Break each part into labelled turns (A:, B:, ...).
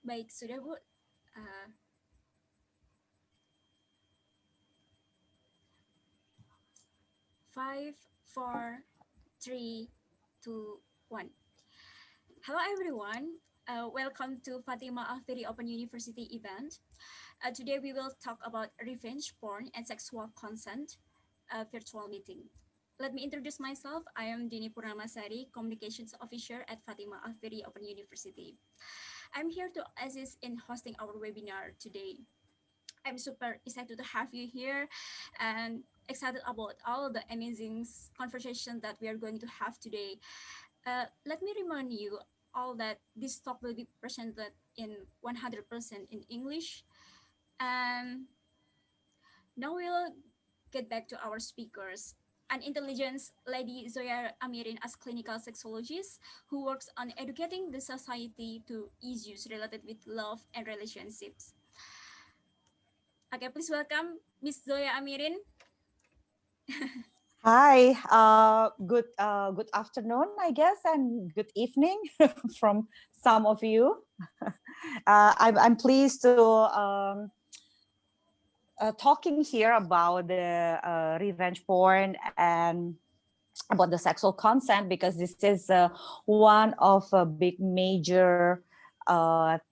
A: Baik, sudah Bu. Uh, 5, 4, 3, 2, 1. Hello everyone. Welcome to Fatima Al-Fihri Open University event. Today we will talk about revenge porn and sexual consent virtual meeting. Let me introduce myself. I am Dini Purnamasari, Communications Officer at Fatima Al-Fihri Open University. I'm here to assist in hosting our webinar today. I'm super excited to have you here and excited about all the amazing conversation that we are going to have today. Let me remind you all that this talk will be presented in 100% in English. And now we'll get back to our speakers. An intelligent lady, Zoya Amirin, as clinical sexologist who works on educating the society to issues related with love and relationships. Okay, please welcome Miss Zoya Amirin.
B: Hi, good afternoon, I guess, and good evening from some of you. I'm pleased to talking here about the revenge porn and about the sexual consent, because this is one of a big major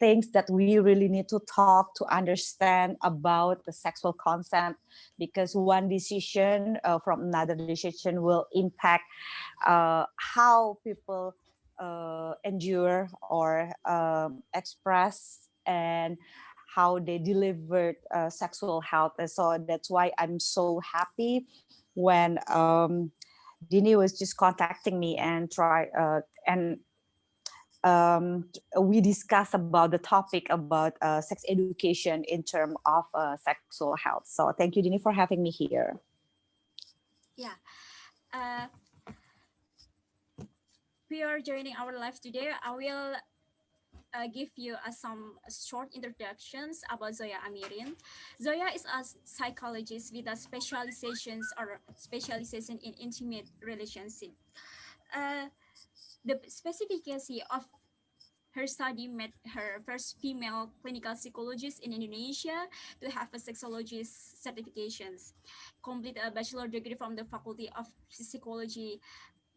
B: things that we really need to talk to understand about the sexual consent, because one decision from another decision will impact how people endure or express and how they delivered sexual health. And so that's why I'm so happy when Dini was just contacting me and we discussed about the topic about sex education in terms of sexual health. So thank you, Dini, for having me here.
A: Yeah. Uh, we are joining our live today. I will give you some short introductions about Zoya Amirin. Zoya is a psychologist with a specialization in intimate relationship. Uh, the specificity of her study made her first female clinical psychologist in Indonesia to have a sexologist certifications, complete a bachelor degree from the Faculty of Psychology,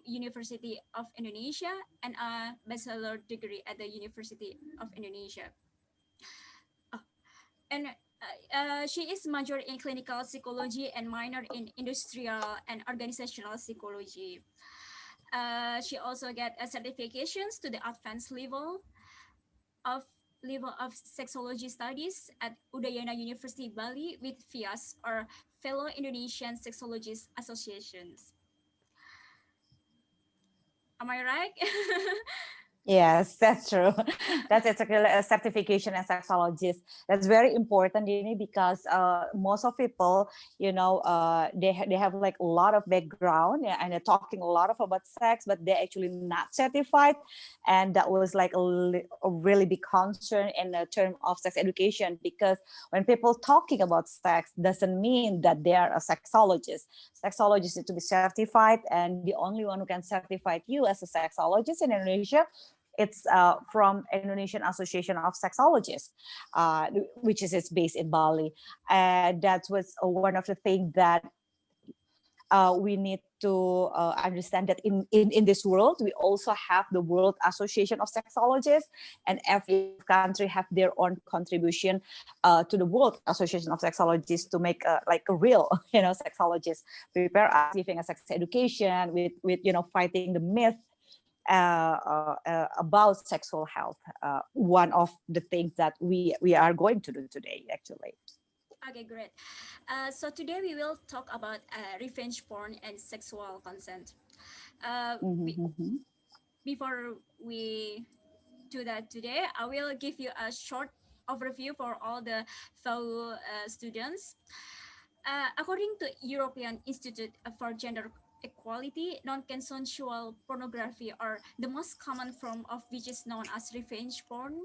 A: University of Indonesia, and a bachelor degree at the University of Indonesia. Oh, and she is major in clinical psychology and minor in industrial and organizational psychology. She also got certifications to the advanced of sexology studies at Udayana University Bali with FIAS, or Fellow Indonesian Sexologist Associations. Am I right?
B: Yes, that's true. That's exactly a certification as sexologist. That's very important, Dini, because most of people, they have like a lot of background, yeah, and they're talking a lot of about sex, but they're actually not certified, and that was like a really big concern in the term of sex education, because when people talking about sex doesn't mean that they are a sexologist. Sexologists need to be certified, and the only one who can certify you as a sexologist in Indonesia, it's from Indonesian Association of Sexologists, which is it's based in Bali. And that was one of the things that we need to understand, that in this world, we also have the World Association of Sexologists, and every country have their own contribution to the World Association of Sexologists to make like a real, sexologist, prepare us, giving a sex education with fighting the myth about sexual health. One of the things that we are going to do today, actually.
A: Okay, great. So today we will talk about revenge porn and sexual consent. Uh, be-
B: Mm-hmm.
A: Before we do that today, I will give you a short overview for all the fellow students. According to European Institute for Gender Equality, non-consensual pornography, or the most common form of which is known as revenge porn,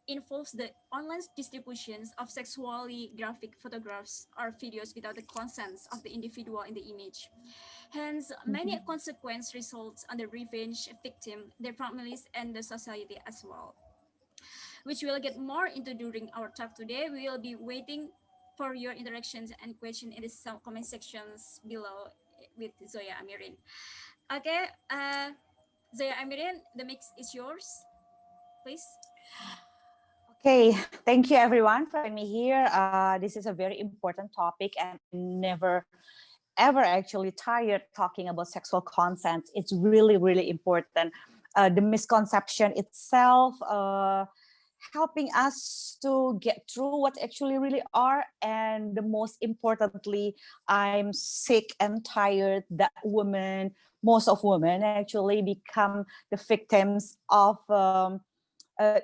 A: involves the online distributions of sexually graphic photographs or videos without the consent of the individual in the image. Hence, many consequence results on the revenge victim, their families, and the society as well. which we'll get more into during our talk today. We will be waiting for your interactions and questions in the comment sections below with Zoya Amirin. Okay, Zoya Amirin, the mix is yours, please.
B: Okay, thank you everyone for having me here. This is a very important topic, and I never ever actually tired talking about sexual consent. It's really, really important. The misconception itself, helping us to get through what actually really are, and the most importantly, I'm sick and tired that most of women actually become the victims of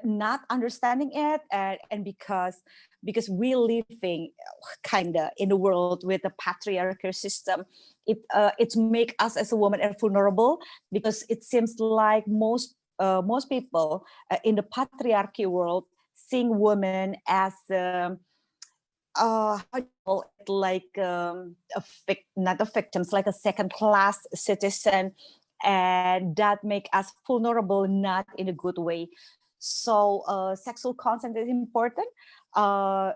B: not understanding it, and because we living kind of in a world with a patriarchal system, it's make us as a woman vulnerable, because it seems like most people in the patriarchy world seeing women as how do you call it, like not a victims, like a second class citizen, and that make us vulnerable, not in a good way. So sexual consent is important. uh,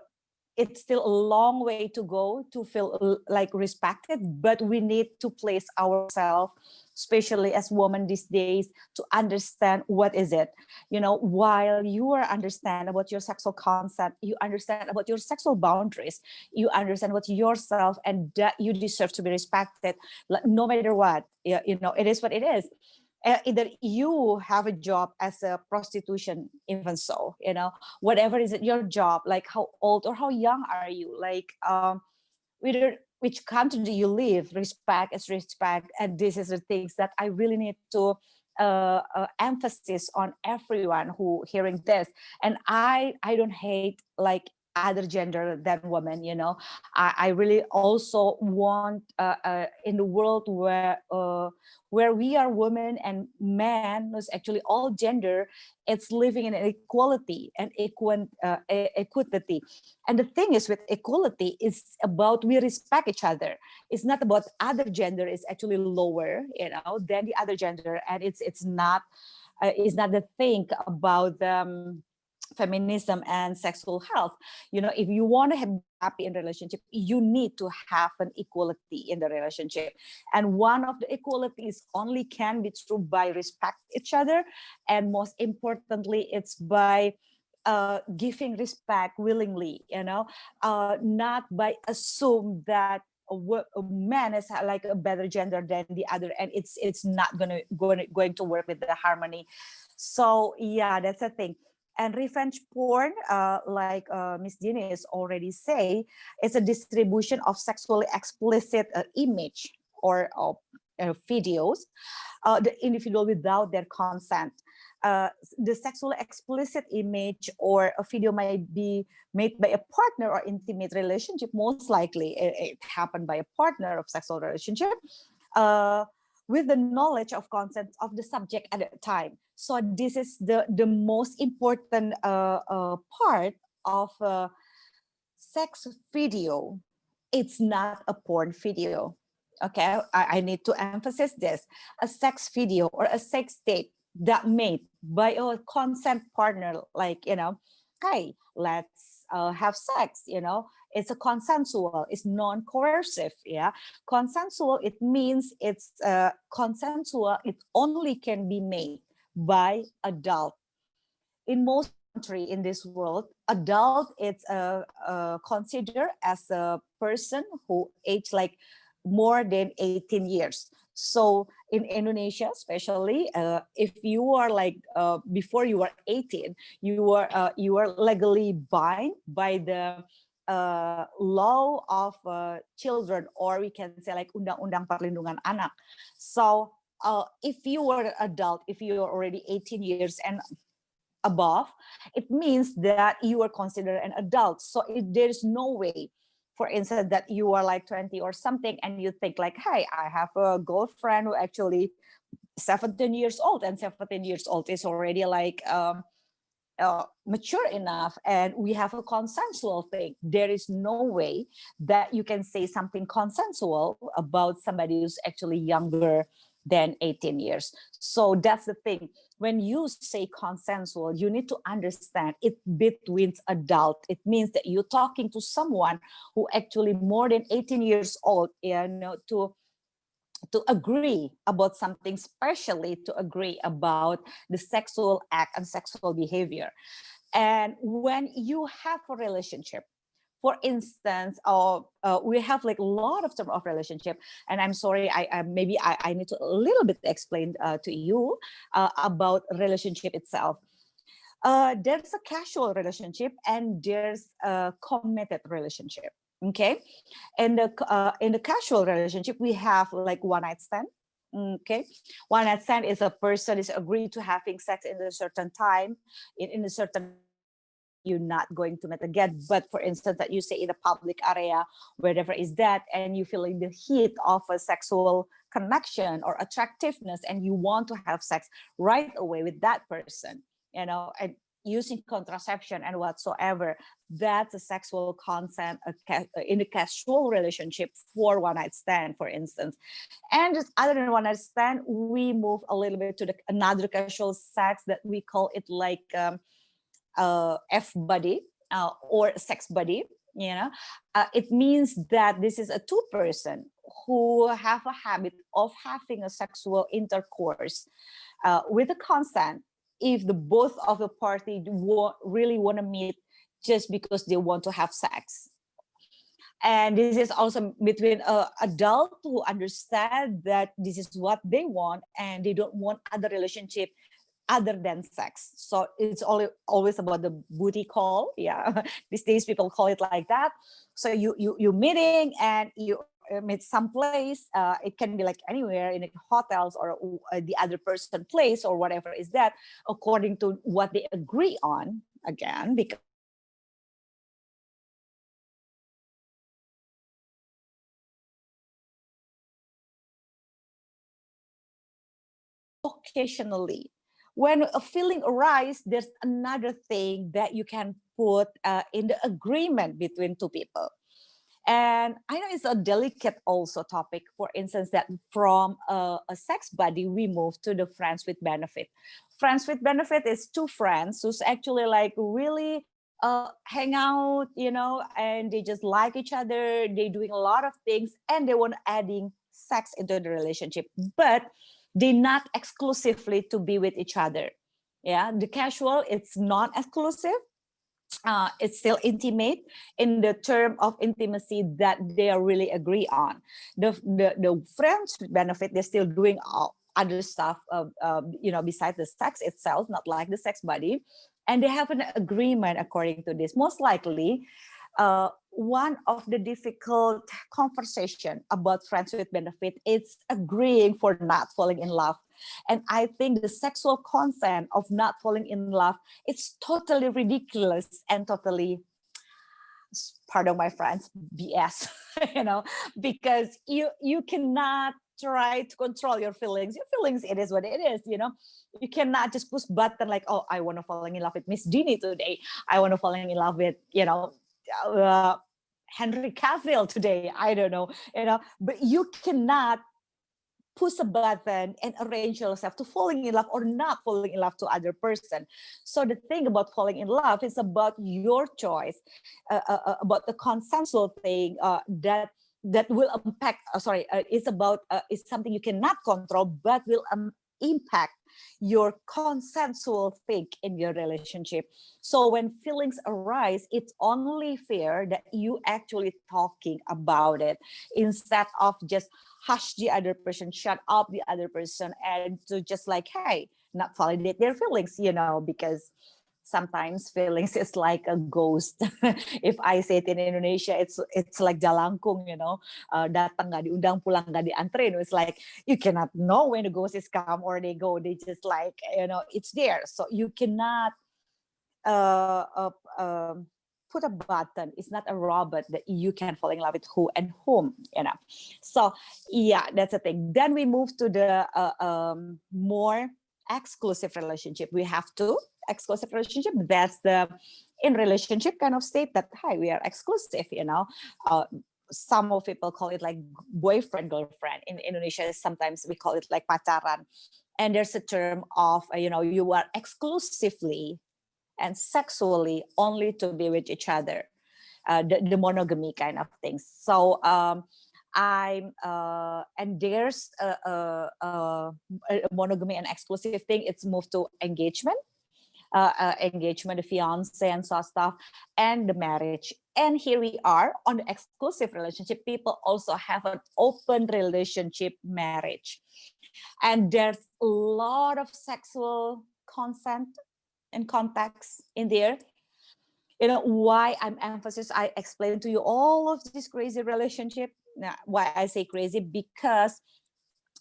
B: it's still a long way to go to feel like respected, but we need to place ourselves, especially as women these days, to understand what is it. While you are understand about your sexual consent, you understand about your sexual boundaries, you understand what yourself, and that you deserve to be respected, no matter what. Yeah, it is what it is. Either you have a job as a prostitution, even so, whatever is it your job, like how old or how young are you, like whether which country do you live, respect is respect. And this is the things that I really need to emphasis on everyone who hearing this. And I don't hate like other gender than women. I really also want in the world where we are women and men, who's actually all gender, it's living in equality and equity. And the thing is, with equality, is about we respect each other. It's not about other gender is actually lower, than the other gender, and it's not the thing about feminism and sexual health. If you want to be happy in relationship, you need to have an equality in the relationship. And one of the equalities only can be true by respect each other, and most importantly, it's by giving respect willingly, not by assume that a man is like a better gender than the other, and it's not going to work with the harmony. So yeah, that's the thing. And revenge porn, like Miss Diane already say, is a distribution of sexually explicit image or videos, the individual without their consent. The sexually explicit image or a video might be made by a partner or intimate relationship. Most likely, it happened by a partner of sexual relationship. Uh, with the knowledge of consent of the subject at the time. So this is the most important part of sex video. It's not a porn video. Okay, I need to emphasize this. A sex video or a sex tape that made by a consent partner, like, hey, let's have sex, it's a consensual, it's non-coercive. Yeah, consensual, it means it's consensual, it only can be made by adult. In most country in this world, adult it's considered as a person who age like more than 18 years. So in Indonesia, especially, if you are like before you are 18, you are legally bound by the law of children, or we can say like Undang-Undang Perlindungan Anak. So if you were an adult, if you are already 18 years and above, it means that you are considered an adult. So there's no way, for instance, that you are like 20 or something and you think like, hey, I have a girlfriend who actually 17 years old, and 17 years old is already like mature enough, and we have a consensual thing. There is no way that you can say something consensual about somebody who's actually younger than 18 years. So that's the thing. When you say consensual, you need to understand it between adult. It means that you're talking to someone who actually more than 18 years old, to agree about something, especially to agree about the sexual act and sexual behavior. And when you have a relationship, for instance, we have like a lot of term of relationship, and I'm sorry, I need to a little bit explain to you about relationship itself. There's a casual relationship and there's a committed relationship. Okay, in the casual relationship, we have like one night stand. Okay, one night stand is a person is agreed to having sex in a certain time, in a certain place that you're not going to meet again. But for instance, that you say in a public area, wherever is that, and you feeling the heat of a sexual connection or attractiveness, and you want to have sex right away with that person, and using contraception and whatsoever, that's a sexual consent in a casual relationship for one night stand, for instance. And just other than one night stand, we move a little bit to the another casual sex that we call it like F buddy or sex buddy. It means that this is a two person who have a habit of having a sexual intercourse with a consent if the both of the party really want to meet just because they want to have sex. And this is also between adult who understand that this is what they want and they don't want other relationship other than sex. So it's always about the booty call. Yeah, these days people call it like that. So you meeting and you meet someplace. It can be like anywhere in hotels or the other person place or whatever is that, according to what they agree on. Again, because occasionally when a feeling arises, there's another thing that you can put in the agreement between two people. And I know it's a delicate also topic, for instance, that from a sex buddy we move to the friends with benefit. Friends with benefit is two friends who's actually like really hang out, and they just like each other, they doing a lot of things and they want adding sex into the relationship, but they not exclusively to be with each other. Yeah, the casual, it's not exclusive. It's still intimate in the term of intimacy that they are really agree on. The friends with benefit, they're still doing all other stuff, besides the sex itself, not like the sex buddy, and they have an agreement according to this. Most likely, one of the difficult conversation about friends with benefit is agreeing for not falling in love. And I think the sexual consent of not falling in love, it's totally ridiculous and totally, pardon my friends, BS, because you cannot try to control your feelings. Your feelings, it is what it is, You cannot just push button like, oh, I want to fall in love with Miss Dini today. I want to fall in love with, uh, Henry Cavill today. I don't know, but you cannot push a button and arrange yourself to falling in love or not falling in love to other person. So the thing about falling in love is about your choice, about the consensual thing that will impact. It's about it's something you cannot control, but will impact your consensual thing in your relationship. So when feelings arise, it's only fair that you actually talking about it instead of just hush the other person, shut up the other person, and to just like, hey, not validate their feelings, because sometimes feelings is like a ghost. If I say it in Indonesia, it's like jalangkung, datang nggak diundang, pulang nggak dianterin. It's like you cannot know when the ghost is come or they go. They just like, it's there. So you cannot uh, uh, um, put a button. It's not a robot that you can fall in love with who and whom. So yeah, that's the thing. Then we move to the more exclusive relationship. We have two exclusive relationship. That's the in relationship kind of state that, hi, we are exclusive, some of people call it like boyfriend girlfriend. In Indonesia sometimes we call it like pacaran, and there's a term of you are exclusively and sexually only to be with each other, the monogamy kind of things. So I'm and there's a monogamy and exclusive thing. It's moved to engagement, the fiance and so stuff, and the marriage. And here we are on the exclusive relationship. People also have an open relationship marriage, and there's a lot of sexual consent and context in there. Why I'm emphasis, I explained to you all of this crazy relationship. Now, why I say crazy, because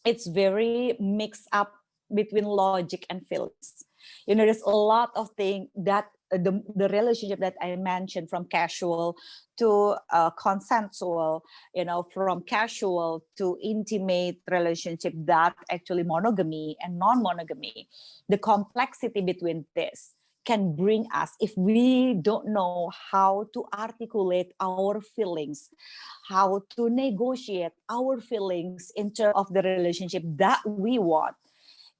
B: it's very mixed up between logic and feelings. There's a lot of things that the relationship that I mentioned, from casual to consensual, from casual to intimate relationship, that actually monogamy and non-monogamy, the complexity between this can bring us, if we don't know how to articulate our feelings, how to negotiate our feelings in terms of the relationship that we want,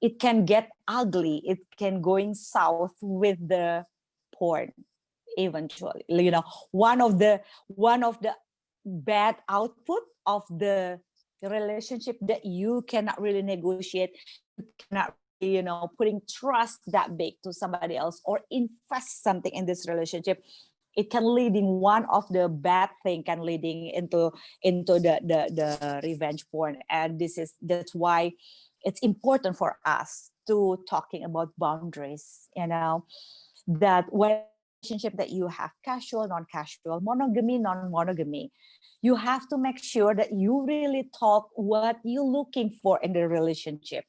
B: it can get ugly. It can going south with the porn eventually. One of the bad output of the relationship that you cannot really negotiate, you cannot really, putting trust that big to somebody else or invest something in this relationship. It can leading, one of the bad thing can leading into the revenge porn. And that's why it's important for us to talking about boundaries, that whatever relationship that you have, casual, non-casual, monogamy, non-monogamy, you have to make sure that you really talk what you're looking for in the relationship.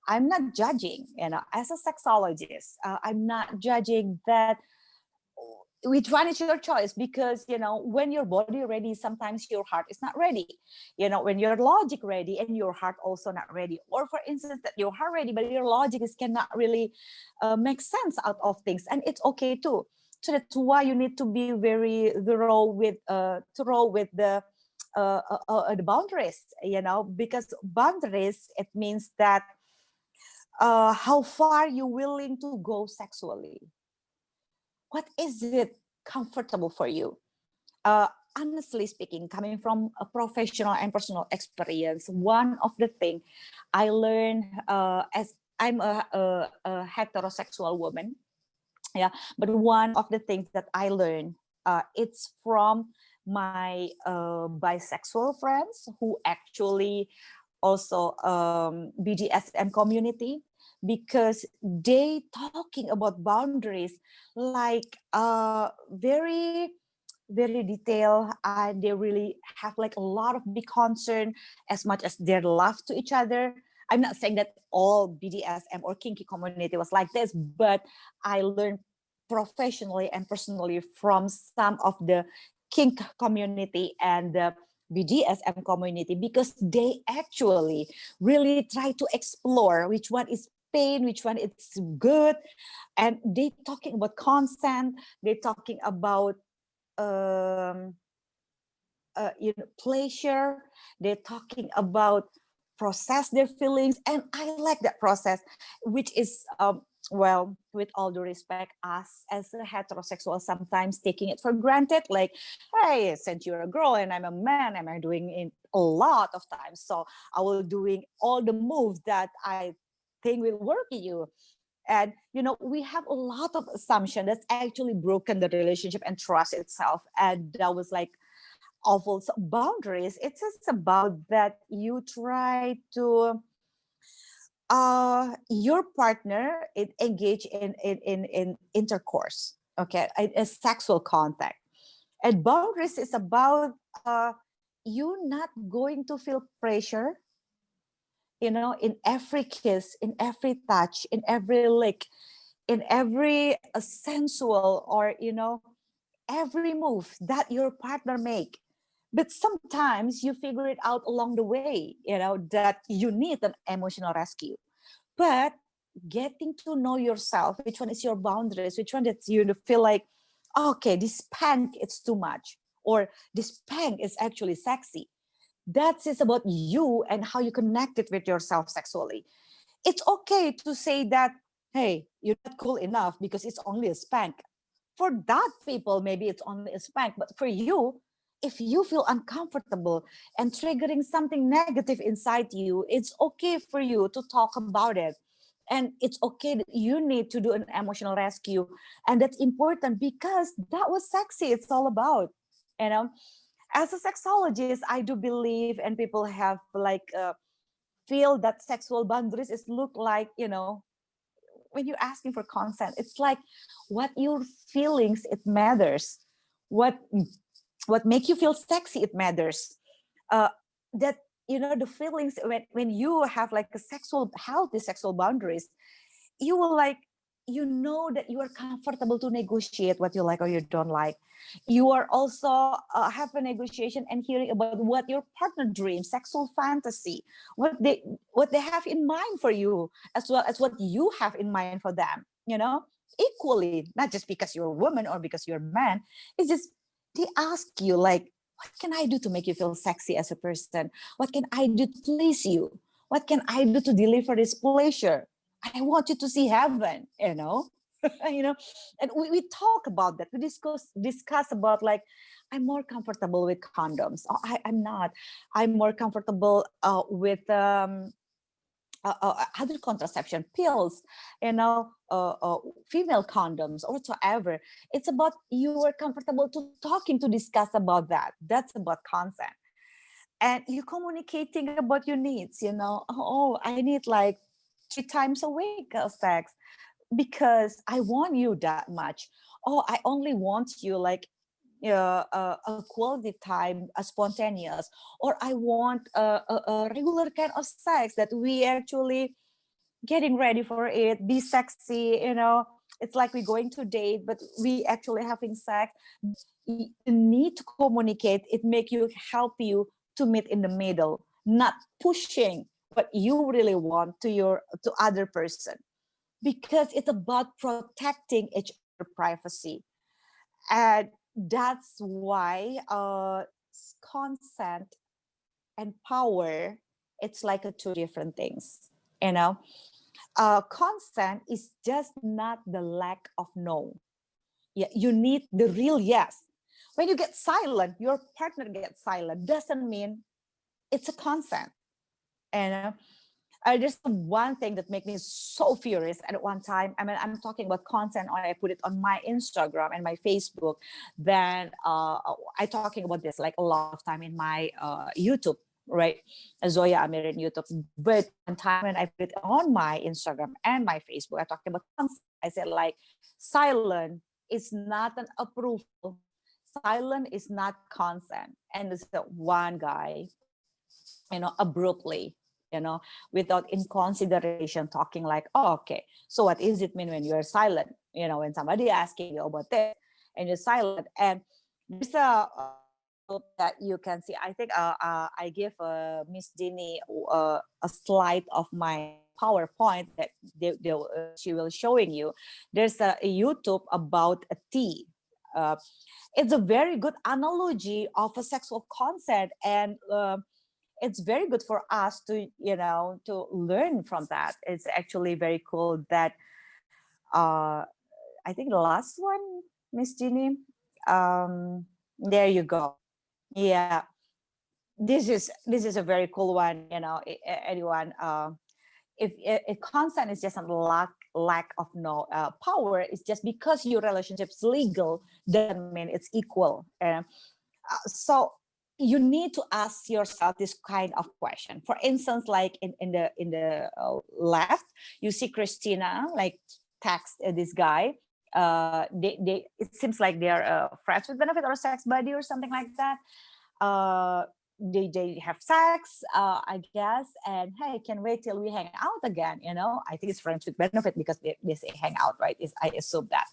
B: I'm not judging, as a sexologist, I'm not judging that which one is your choice, because when your body ready, sometimes your heart is not ready. When your logic ready and your heart also not ready, or for instance that your heart ready but your logic is cannot really make sense out of things, and it's okay too. So that's why you need to be very thorough with the boundaries, because boundaries, it means that how far you're willing to go sexually. What is it comfortable for you? Honestly speaking, coming from a professional and personal experience, one of the things I learned, as I'm a heterosexual woman, yeah, but one of the things that I learned, it's from my bisexual friends who actually also BDSM community, because they talking about boundaries like very very detailed, and they really have like a lot of big concern as much as their love to each other. I'm not saying that all BDSM or kinky community was like this, but I learned professionally and personally from some of the kink community and the BDSM community, because they actually really try to explore which one is pain, which one is good, and they talking about consent, they talking about um, pleasure, they're talking about process their feelings, and I like that process, which is well, with all due respect, us as a heterosexual sometimes taking it for granted, like, hey, since you're a girl and I'm a man, am I doing it a lot of times, so I will doing all the moves that I think will work in you. And we have a lot of assumption that's actually broken the relationship and trust itself, and that was like awful. So boundaries, it's just about that you try to your partner engage in intercourse, okay, a sexual contact. And boundaries is about you not going to feel pressure, in every kiss, in every touch, in every lick, in every sensual, or every move that your partner make. But sometimes you figure it out along the way, that you need an emotional rescue. But getting to know yourself, which one is your boundaries, which one that you feel like, okay, this spank, it's too much, or this spank is actually sexy. That is about you and how you connect it with yourself sexually. It's okay to say that, hey, you're not cool enough because it's only a spank. For that people, maybe it's only a spank, but for you, if you feel uncomfortable and triggering something negative inside you, it's okay for you to talk about it. And it's okay that you need to do an emotional rescue. And that's important because that was sexy. It's all about, you know, as a sexologist, I do believe, and people have like feel that sexual boundaries is look like, you know, when you're asking for consent, it's like what your feelings it matters, what make you feel sexy it matters. uh that, you know, the feelings when you have like a sexual healthy sexual boundaries, you will like, you know, that you are comfortable to negotiate what you like or you don't like. You are also have a negotiation and hearing about what your partner dreams, sexual fantasy, what they have in mind for you, as well as what you have in mind for them, you know, equally, not just because you're a woman or because you're a man. It's just they ask you like, what can I do to make you feel sexy as a person? What can I do to please you? What can I do to deliver this pleasure? I want you to see heaven, you know. You know, and we talk about that. We discuss about like, I'm more comfortable with condoms. Oh, I'm not. I'm more comfortable with other contraception pills, you know, female condoms or whatsoever. It's about you are comfortable to talking to discuss about that. That's about consent. And you communicating about your needs, you know. Oh, I need like 3 times a week of sex because I want you that much. Oh, I only want you like a quality time, a spontaneous, or I want a regular kind of sex that we actually getting ready for it, be sexy, you know. It's like we're going to date, but we actually having sex. You need to communicate. It make you help you to meet in the middle, not pushing what you really want to your to other person, because it's about protecting each other privacy. And that's why consent and power, it's like a two different things, you know. Consent is just not the lack of no. Yeah, you need the real yes. When you get silent, your partner gets silent, doesn't mean it's a consent. And there's one thing that made me so furious at one time. I mean, I'm talking about content, or I put it on my Instagram and my Facebook. Then I talking about this like a lot of time in my YouTube, right? Zoya Amirin YouTube. But one time when I put it on my Instagram and my Facebook, I talked about consent. I said like, silent is not an approval. Silent is not consent. And this one guy, you know, abruptly, you know, without in consideration, talking like, oh, okay, so what is it mean when you're silent? You know, when somebody asking you about this and you're silent. And there's a that you can see. I think I give Miss Dini a slide of my PowerPoint that she will showing you. There's a YouTube about a tea. Uh, it's a very good analogy of a sexual consent, and it's very good for us to, you know, to learn from that. It's actually very cool that uh I think the last one, Miss Jeannie, there you go. Yeah, this is a very cool one, you know. Anyone, if consent is just a lack of no power, is just because your relationship's legal doesn't mean it's equal. So you need to ask yourself this kind of question. For instance, like in the left, you see Christina like text this guy. They it seems like they're friends with benefit or sex buddy or something like that. uh they have sex, I guess, and hey, can wait till we hang out again, you know. I think it's friends with benefit because they say hang out, right? Is I assume that.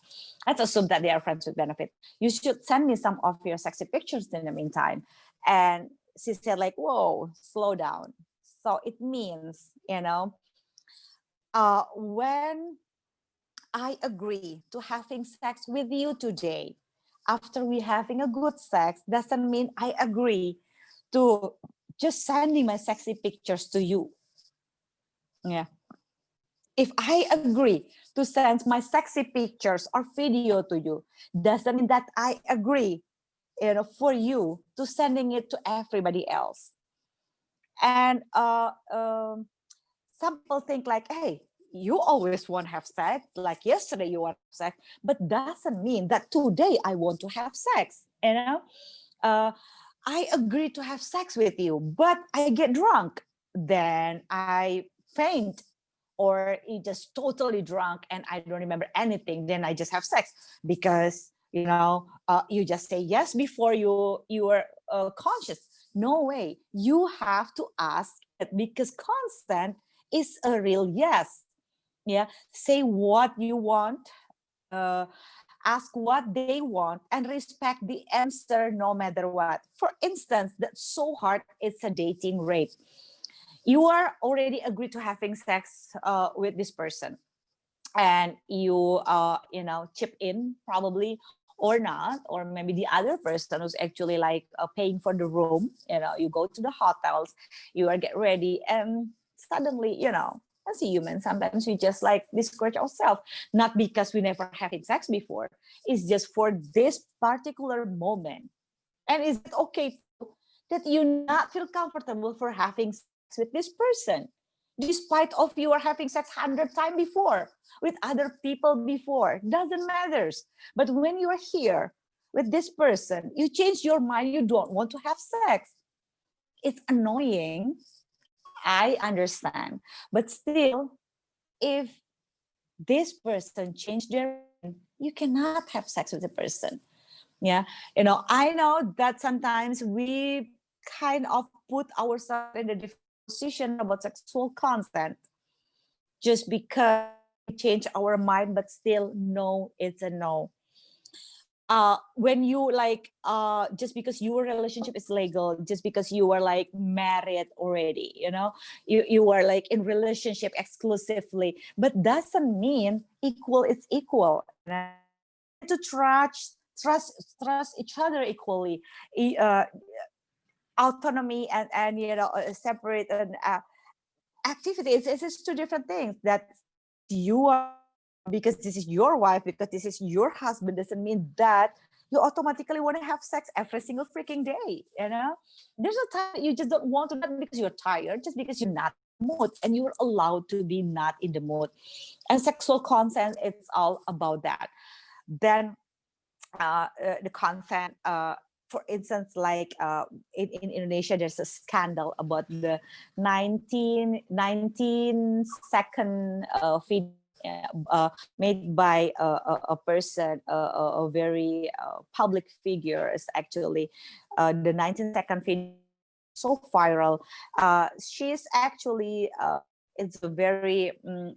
B: Let's assume that they are friends with benefit. You should send me some of your sexy pictures in the meantime. And she said like, whoa, slow down. So it means, you know, when I agree to having sex with you today, after we having a good sex doesn't mean I agree to just sending my sexy pictures to you. Yeah. If I agree to send my sexy pictures or video to you, doesn't mean that I agree, for you to sending it to everybody else. And some people think like, hey, you always want to have sex, like yesterday you want to have sex, but doesn't mean that today I want to have sex. uh, I agree to have sex with you, but I get drunk, then I faint, or you just totally drunk and I don't remember anything, then I just have sex because you just say yes before you are conscious. No way. You have to ask it, because consent is a real yes. Yeah, say what you want, uh, ask what they want, and respect the answer no matter what. For instance, that's so hard, it's a dating rape. You are already agreed to having sex with this person, and you chip in probably, or not, or maybe the other person who's actually like paying for the room. You go to the hotels, you are get ready, and suddenly, as a human, sometimes we just like discourage ourselves, not because we never having sex before. It's just for this particular moment. And is it okay too that you not feel comfortable for having sex with this person, despite of you are having sex 100 times before with other people before? Doesn't matters. But when you are here with this person, you change your mind, you don't want to have sex. It's annoying, I understand, but still, if this person changed their mind, you cannot have sex with the person. Yeah, I know that sometimes we kind of put ourselves in a difficult position about sexual consent, just because we change our mind, but still no, it's a no. When you like just because your relationship is legal, just because you are like married already, you are like in relationship exclusively, but doesn't mean equal is equal. You need to trust each other equally. Autonomy and separate and activities, it's two different things. That you are, because this is your wife, because this is your husband, doesn't mean that you automatically want to have sex every single freaking day. There's a time that you just don't want to, not because you're tired, just because you're not in the mood, and you're allowed to be not in the mood. And sexual consent, it's all about that. Then the consent, for instance, like in Indonesia, there's a scandal about the 19 second video made by a person, a very public figure. Is actually the 19-second video so viral. She's actually it's a very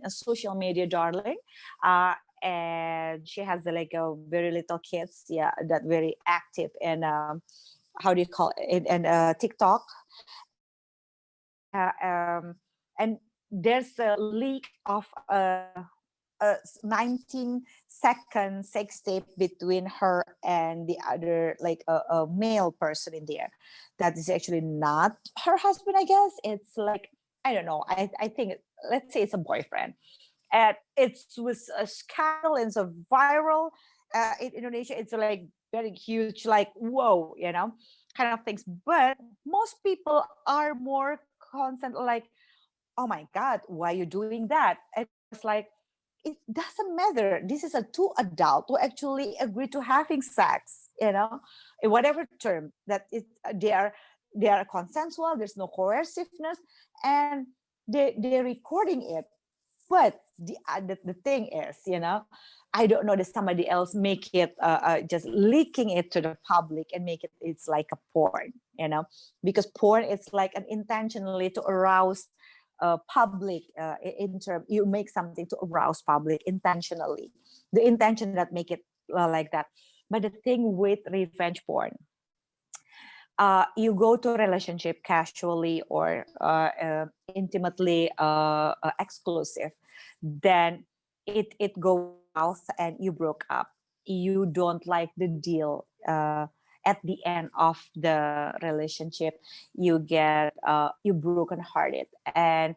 B: a social media darling. Uh, and she has like a very little kids, yeah, that very active. And how do you call it, and TikTok. And there's a leak of a 19-second sex tape between her and the other, like a male person in there, that is actually not her husband, I guess. It's like, I don't know, I think let's say it's a boyfriend. And it was a scandal and so viral in Indonesia. It's like very huge, like whoa, kind of things. But most people are more concerned, like, oh my God, why are you doing that? And it's like, it doesn't matter. This is a two adult who actually agree to having sex, in whatever term that it, they are consensual. There's no coerciveness, and they're recording it. But the thing is, I don't know that somebody else make it just leaking it to the public and make it's like a porn, because porn is like an intentionally to arouse public, in term you make something to arouse public intentionally, the intention that make it like that. But the thing with revenge porn, you go to a relationship casually or intimately exclusive, then it goes south and you broke up. you don't like the deal, at the end of the relationship, you get you brokenhearted, and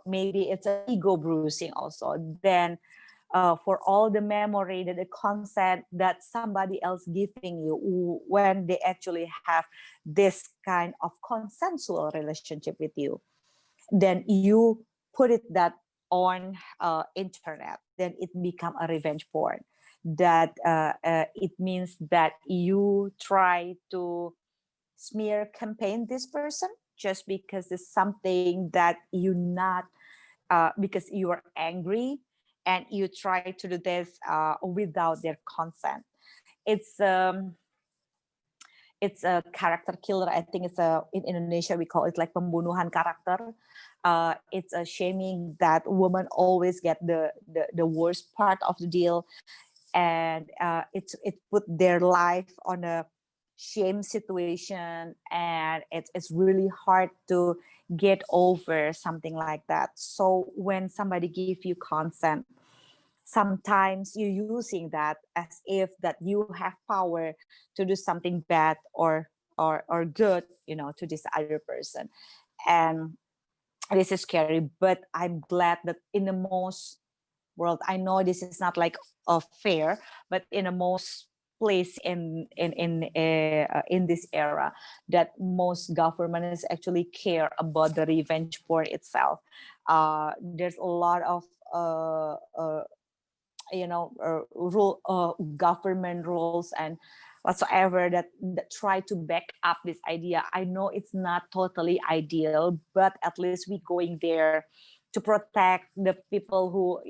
B: maybe it's a ego bruising also. Then for all the memory, that the consent that somebody else giving you, when they actually have this kind of consensual relationship with you, then you put it that on internet, then it become a revenge porn. That it means that you try to smear campaign this person just because it's something that you not, because you are angry, and you try to do this without their consent. It's it's a character killer. I think it's a, in Indonesia we call it like pembunuhan karakter. It's a shaming that women always get the worst part of the deal, and it put their life on a shame situation, and it's really hard to get over something like that. So when somebody give you consent, sometimes you're using that as if that you have power to do something bad or good, to this other person. And this is scary, but I'm glad that in the most world, I know this is not like fair, but in the most place in this era, that most governments actually care about the revenge porn itself. There's a lot of rule, government rules and whatsoever, that try to back up this idea. I know it's not totally ideal, but at least we going there to protect the people who,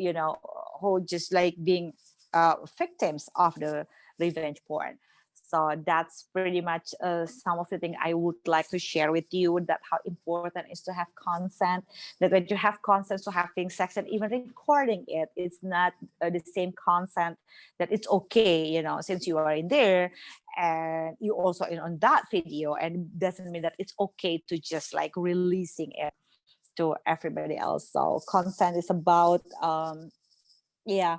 B: who just like being victims of the revenge porn. So that's pretty much some of the things I would like to share with you, that how important is to have consent, that when you have consent to having sex and even recording it, it's not the same consent that it's okay, since you are in there and you also in on that video, and doesn't mean that it's okay to just like releasing it to everybody else. So consent is about, yeah,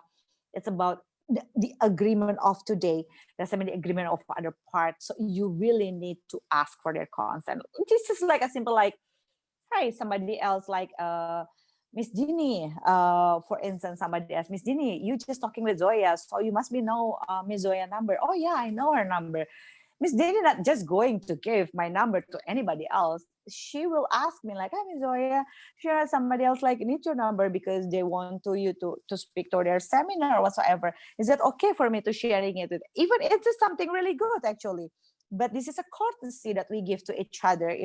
B: it's about the agreement of today. There's the agreement of other parts. So you really need to ask for their consent. This is like a simple like, hey, somebody else like Miss Dini, for instance, somebody else, Miss Dini, you just talking with Zoya, so you must be know Miss Zoya number. Oh yeah, I know her number. Miss Dini not just going to give my number to anybody else. She will ask me like, "Hey, Miss Zoya, sure, somebody else like need your number because they want to you to speak to their seminar or whatsoever. Is that okay for me to sharing it with?" Even it's just something really good actually. But this is a courtesy that we give to each other,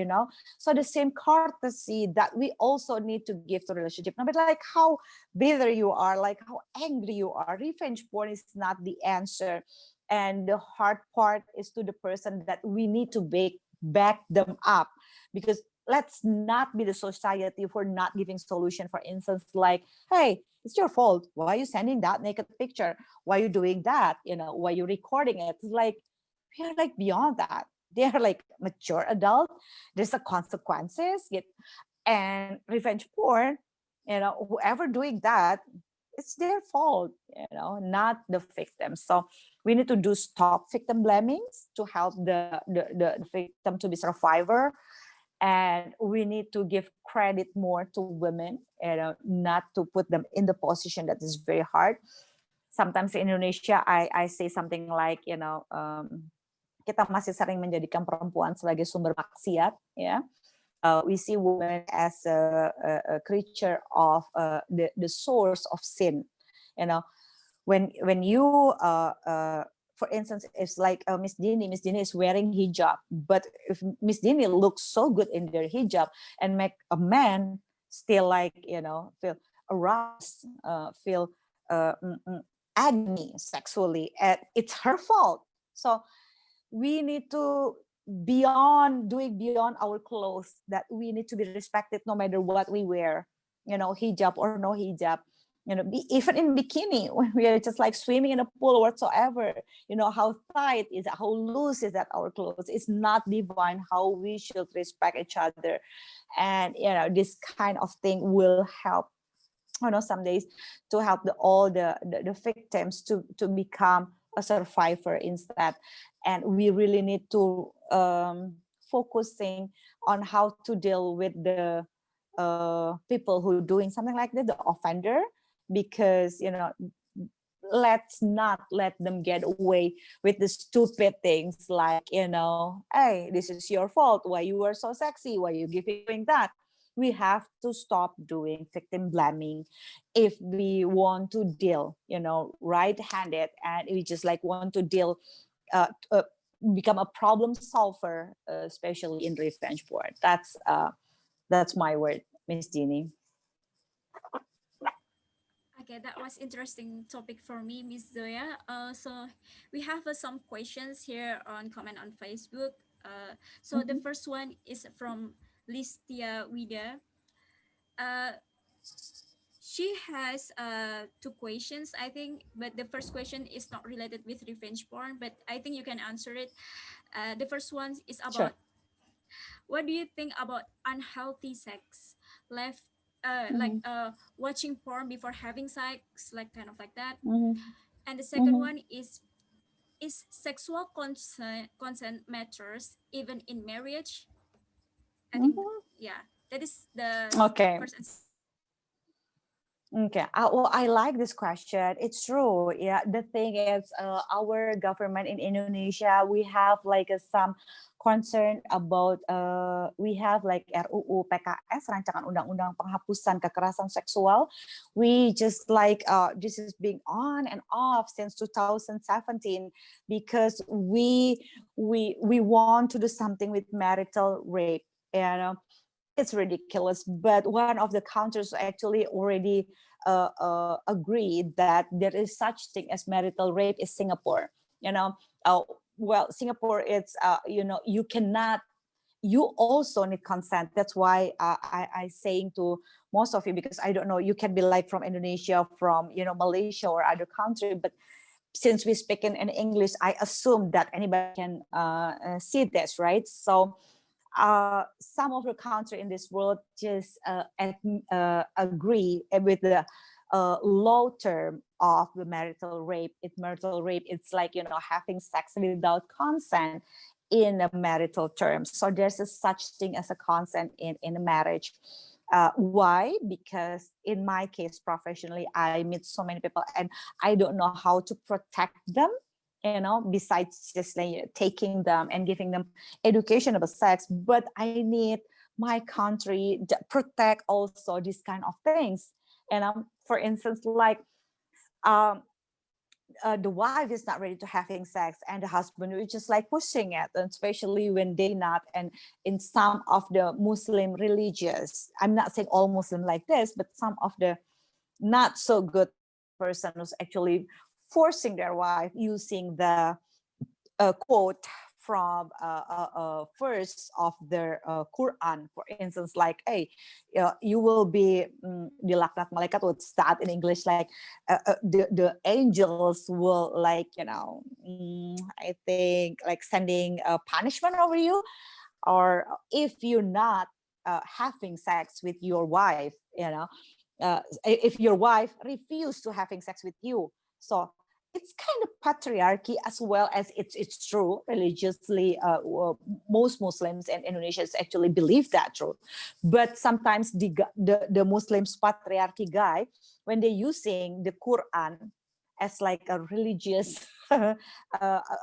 B: So the same courtesy that we also need to give to relationship. No matter like how bitter you are, like how angry you are, revenge porn is not the answer. And the hard part is to the person that we need to back them up, because let's not be the society for not giving solution. For instance, like, hey, it's your fault. Why are you sending that naked picture? Why are you doing that? Why are you recording it? It's like, we are like beyond that. They are like mature adult. There's a consequences. And revenge porn, whoever doing that, it's their fault, not the victim. So we need to do stop victim blamings to help the victim to be survivor. And we need to give credit more to women, not to put them in the position that is very hard. Sometimes in Indonesia, I say something like, kita masih sering menjadikan perempuan sebagai sumber maksiat, ya. We see women as a creature of the source of sin. When you for instance, it's like Miss Dini is wearing hijab, but if Miss Dini looks so good in their hijab and make a man still like, feel aroused, feel agony sexually, it's her fault. So we need to beyond our clothes, that we need to be respected no matter what we wear, hijab or no hijab, even in bikini, when we are just like swimming in a pool or whatsoever, how tight is it, how loose is that our clothes, it's not divine how we should respect each other. And this kind of thing will help some days to help all the victims to become a survivor instead. And we really need to focusing on how to deal with the people who doing something like that, the offender, because let's not let them get away with the stupid things like, hey, this is your fault, why you were so sexy, why you keep doing that. We have to stop doing victim blaming if we want to deal right-handed, and we just like want to deal become a problem solver, especially in revenge porn. That's my word, Miss Jeannie.
A: Okay, that was interesting topic for me, Miss Zoya. So we have some questions here on comment on Facebook. So the
B: Mm-hmm.
A: first one is from Listia Wida. Uh, she has two questions, I think, but the first question is not related with revenge porn, but I think you can answer it. The first one is
B: Sure.
A: about what do you think about unhealthy sex, left
B: Mm-hmm.
A: watching porn before having sex, like kind of like that.
B: Mm-hmm.
A: And the second
B: Mm-hmm.
A: one is sexual consent matters even in marriage? I think,
B: Mm-hmm.
A: yeah, that is the
B: Okay.
A: first and second.
B: Okay. Well, I like this question. It's true. Yeah. The thing is, our government in Indonesia, we have like some concern about. We have like RUU PKS, Rancangan Undang-Undang Penghapusan Kekerasan Seksual. We just like this is being on and off since 2017 because we want to do something with marital rape. It's ridiculous, but one of the countries actually already agreed that there is such thing as marital rape is Singapore. You know, uh, well, Singapore, it's you cannot. You also need consent. That's why I saying to most of you, because I don't know, you can be like from Indonesia, from Malaysia or other country, but since we speak in English, I assume that anybody can see this, right? So some of the country in this world just agree with the low term of the marital rape. Marital rape, it's like having sex without consent in a marital term. So there's a such thing as a consent in a marriage. Why? Because in my case, professionally, I meet so many people and I don't know how to protect them, besides just like taking them and giving them education about sex. But I need my country to protect also these kind of things. And for instance, like um, the wife is not ready to having sex and the husband is just like pushing it, and especially when they not. And in some of the Muslim religious, I'm not saying all Muslim like this, but some of the not so good person who's actually forcing their wife using the quote from verse of the Quran, for instance, like, hey, you will be dilaknat malaikat, what's that in English, like the angels will like, I think like sending a punishment over you, or if you're not having sex with your wife, if your wife refused to having sex with you. So it's kind of patriarchy, as well as it's true religiously. Most Muslims in Indonesia actually believe that true, but sometimes the Muslims patriarchy guy, when they're using the Quran as like a religious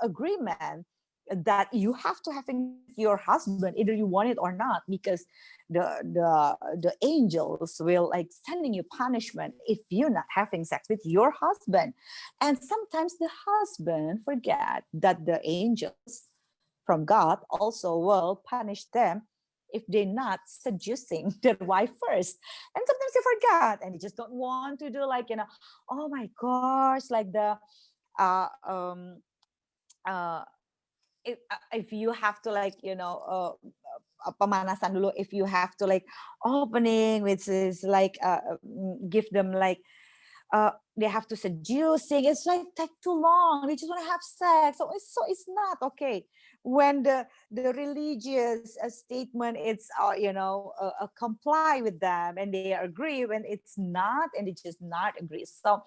B: agreement, that you have to having sex with your husband either you want it or not, because the angels will like sending you punishment if you're not having sex with your husband. And sometimes the husband forget that the angels from God also will punish them if they're not seducing their wife first. And sometimes they forgot and they just don't want to do like, oh my gosh, like the uh um uh if you have to like pemanasan dulu, if you have to like opening, which is like give them like they have to seducing. It's like take too long. They just want to have sex. So it's not okay. When the religious statement, it's comply with them and they agree. When it's not, and they just not agree. So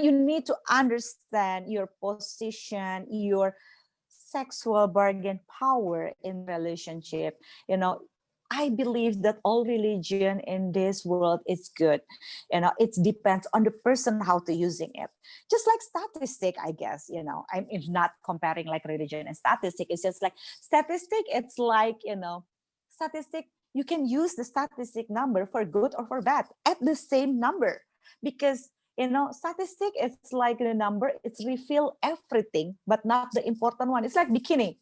B: you need to understand your position, your sexual bargain power in relationship. I believe that all religion in this world is good. It depends on the person how to using it. Just like statistic, I guess. I'm not comparing like religion and statistic. It's just like statistic. It's like statistic. You can use the statistic number for good or for bad at the same number, because statistic, it's like the number, it's reveal everything but not the important one. It's like bikini.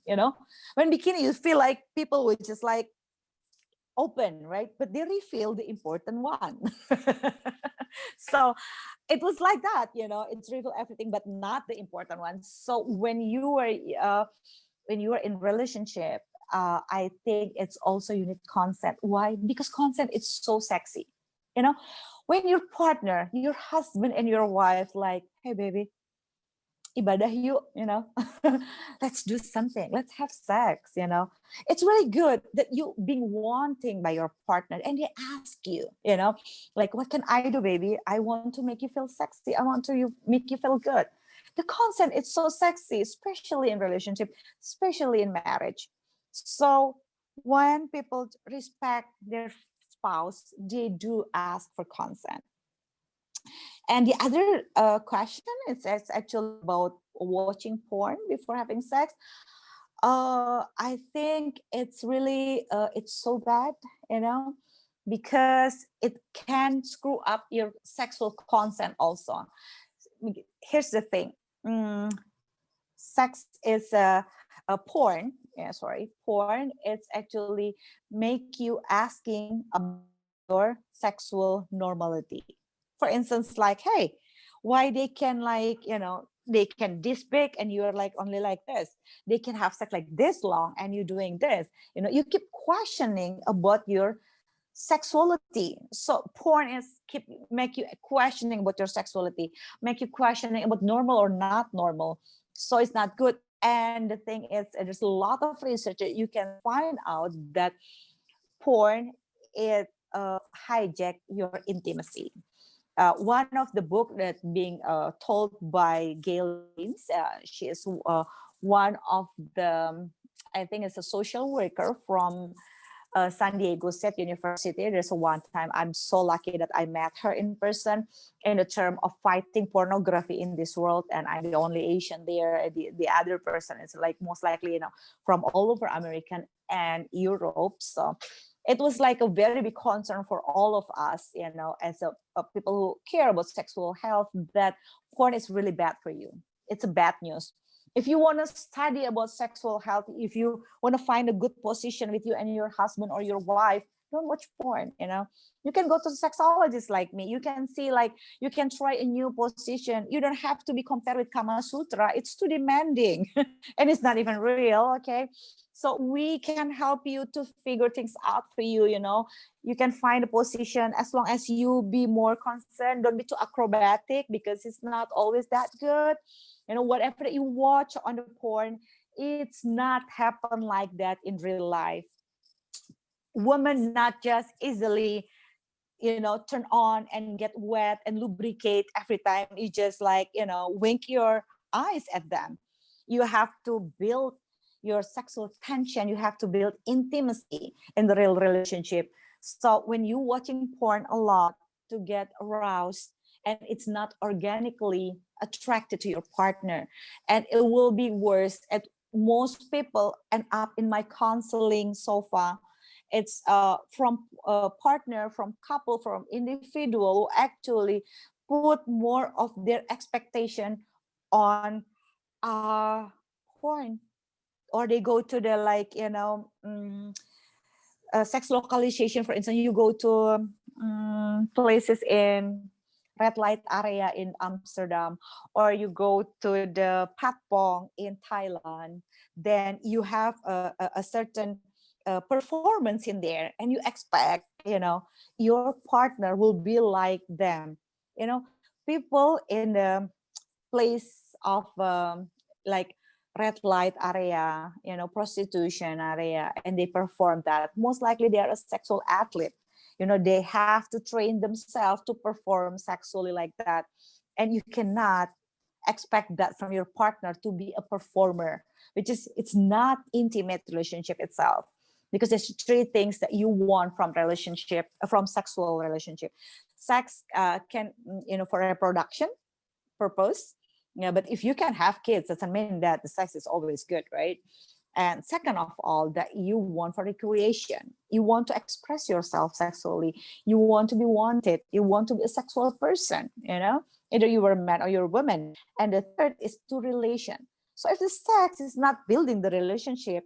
B: When bikini, you feel like people would just like open, right? But they reveal the important one. So it was like that. It's reveal everything but not the important one. So when you are in relationship, I think it's also you need consent. Why? Because consent is so sexy. you know when your partner, your husband and your wife, like, hey baby, ibadah yuk, let's do something, let's have sex. It's really good that you being wanting by your partner and they ask you, like, what can I do, baby? I want to make you feel sexy, I want to make you feel good. The consent is so sexy, especially in relationship, especially in marriage. So when people respect their spouse, they do ask for consent. And the other question is actually about watching porn before having sex. I think it's so bad, because it can screw up your sexual consent also. Here's the thing. Sex is a porn. Yeah, sorry. Porn, it's actually make you asking about your sexual normality. For instance, like, hey, why they can, like, they can this big and you're like only like this. They can have sex like this long and you're doing this. You keep questioning about your sexuality. So porn is keep make you questioning about your sexuality, make you questioning about normal or not normal. So it's not good. And the thing is, there's a lot of research that you can find out that porn, it hijack your intimacy. One of the book that being told by Gail James, she is one of the, I think it's a social worker from San Diego State University. There's a one time I'm so lucky that I met her in person in the term of fighting pornography in this world, and I'm the only Asian there. The other person is like most likely from all over American and Europe. So it was like a very big concern for all of us, as people who care about sexual health, that porn is really bad for you. It's a bad news. If you want to study about sexual health, if you want to find a good position with you and your husband or your wife, don't watch porn. You can go to a sexologist like me. You can see, like, you can try a new position. You don't have to be compared with Kama Sutra. It's too demanding and it's not even real. Okay. So we can help you to figure things out for you. You can find a position as long as you be more concerned. Don't be too acrobatic, because it's not always that good. Whatever that you watch on the porn, it's not happen like that in real life. Women not just easily, turn on and get wet and lubricate every time you just, like, wink your eyes at them. You have to build your sexual tension. You have to build intimacy in the real relationship. So when you watching porn a lot to get aroused, and it's not organically attracted to your partner, and it will be worse at most people end up in my counseling so far. It's from a partner, from couple, from individual who actually put more of their expectation on porn, or they go to the, like, sex localization. For instance, you go to places in red light area in Amsterdam, or you go to the Patpong in Thailand, then you have a certain performance in there, and you expect, your partner will be like them. people in the place of like red light area, prostitution area, and they perform that, most likely they are a sexual athlete. They have to train themselves to perform sexually like that. And you cannot expect that from your partner to be a performer, which is, it's not intimate relationship itself, because there's three things that you want from relationship, from sexual relationship. Sex can, for reproduction purpose. Yeah, but if you can have kids, doesn't mean that the sex is always good, right? And second of all, that you want for recreation. You want to express yourself sexually. You want to be wanted. You want to be a sexual person, either you were a man or you're a woman. And the third is to relation. So if the sex is not building the relationship,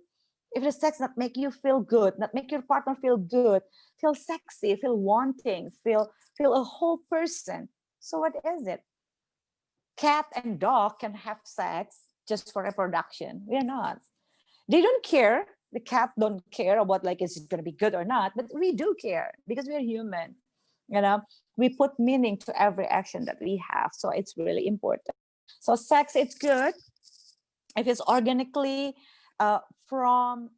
B: if the sex not make you feel good, not make your partner feel good, feel sexy, feel wanting, feel a whole person, so what is it? Cat and dog can have sex just for reproduction. We're not. They don't care. The cat don't care about like, is it going to be good or not, but we do care because we're human. We put meaning to every action that we have, so it's really important. So sex, it's good if it's organically from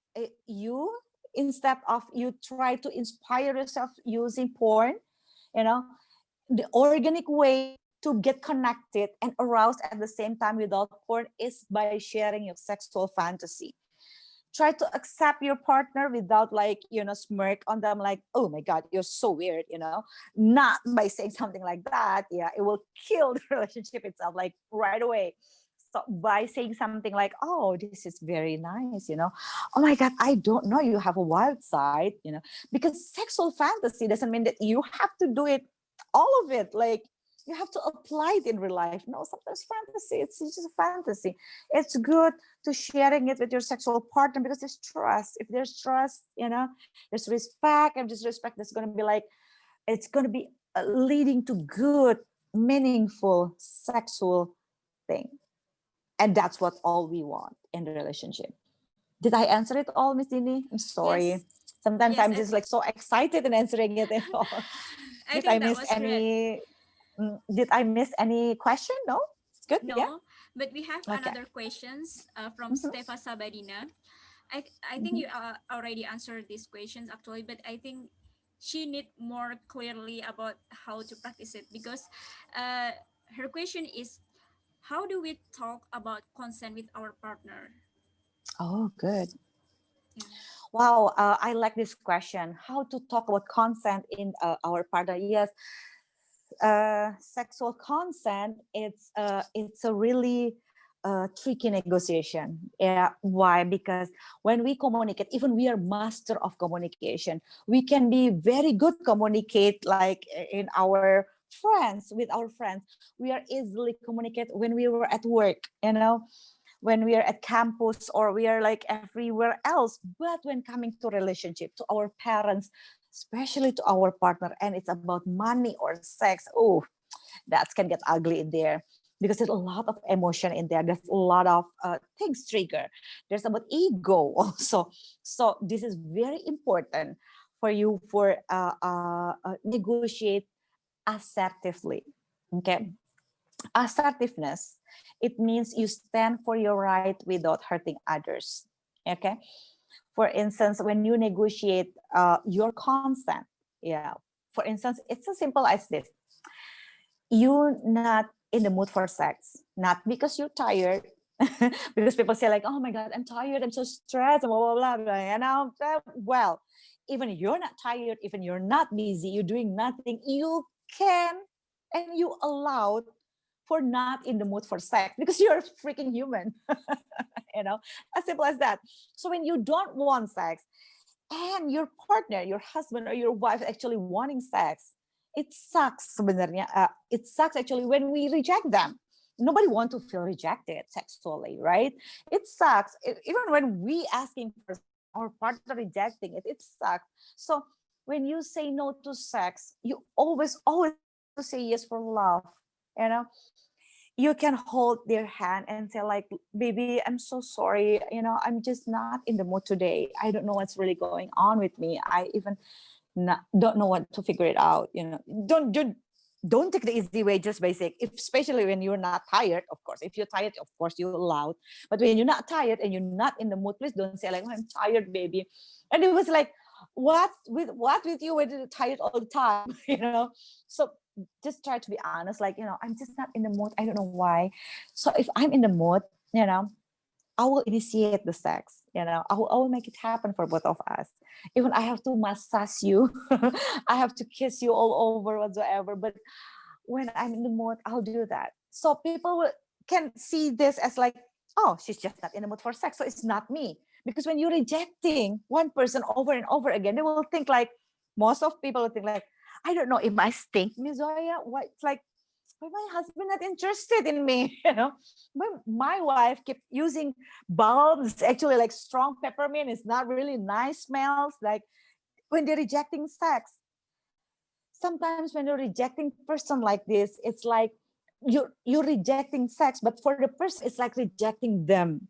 B: you, instead of you try to inspire yourself using porn. The organic way to get connected and aroused at the same time without porn is by sharing your sexual fantasy. Try to accept your partner without like, smirk on them like, oh my God, you're so weird, not by saying something like that. Yeah, it will kill the relationship itself like right away. So by saying something like, oh, this is very nice, oh my God, I don't know you have a wild side, because sexual fantasy doesn't mean that you have to do it, all of it. Like, you have to apply it in real life. No, sometimes fantasy, it's just a fantasy. It's good to sharing it with your sexual partner because there's trust. If there's trust, there's respect, and this respect is going to be like, it's going to be leading to good, meaningful sexual thing. And that's what all we want in the relationship. Did I answer it all, Miss Dini? I'm sorry.
A: Yes.
B: Sometimes
A: Yes,
B: I'm just like so excited in answering it and all.
A: I
B: Did I
A: think that
B: miss
A: was great.
B: any? Did I miss any question? No? It's good? Yeah?
A: No, but we have
B: Okay.
A: another questions from
B: Mm-hmm.
A: Stefa Sabadina. I think
B: Mm-hmm.
A: you already answered these questions actually, but I think she need more clearly about how to practice it, because uh, her question is, how do we talk about consent with our partner?
B: Oh, good.
A: Yeah.
B: Wow, I like this question. How to talk about consent in our partner? Yes, sexual consent. It's a really tricky negotiation. Yeah, why? Because when we communicate, even we are master of communication, we can be very good communicate like in our friends, with our friends. We are easily communicate when we were at work, when we are at campus, or we are like everywhere else. But when coming to relationship, to our parents, especially to our partner, and it's about money or sex, oh, that can get ugly in there, because there's a lot of emotion in there. There's a lot of things trigger. There's about ego also. So this is very important for you for negotiate assertively. Okay, assertiveness, it means you stand for your right without hurting others. Okay, for instance, when you negotiate your consent, yeah, for instance, it's as simple as this: you not in the mood for sex, not because you're tired, because people say like, oh my God, I'm tired, I'm so stressed, and blah blah blah, blah. Well, even you're not tired, even you're not busy, you're doing nothing, you can, and you allowed for not in the mood for sex because you're a freaking human. As simple as that. So when you don't want sex, and your partner, your husband or your wife actually wanting sex, it sucks sebenarnya. It sucks actually when we reject them. Nobody wants to feel rejected sexually, right? It sucks. Even when we asking for our partner rejecting it, it sucks. So when you say no to sex, you always have to say yes for love. You know, you can hold their hand and say like, baby, I'm so sorry, I'm just not in the mood today. I don't know what's really going on with me. I even don't know what to figure it out. Don't don't take the easy way just by saying, if, especially when you're not tired, of course. If you're tired, of course, you're loud. But when you're not tired and you're not in the mood, please don't say like, oh, I'm tired, baby. And it was like, what with you when you're tired all the time? So just try to be honest, like, I'm just not in the mood. I don't know why. So if I'm in the mood, I will initiate the sex. I will make it happen for both of us. Even I have to massage you, I have to kiss you all over whatsoever. But when I'm in the mood, I'll do that. So people can see this as like, oh, she's just not in the mood for sex, so it's not me. Because when you're rejecting one person over and over again, they will think like, most of people will think like, I don't know, it might stink me, Zoya. What? It's like, why my husband not interested in me? My wife kept using bulbs, actually like strong peppermint. It's not really nice smells. Like when they're rejecting sex, sometimes when you're rejecting person like this, it's like you're rejecting sex, but for the person, it's like rejecting them.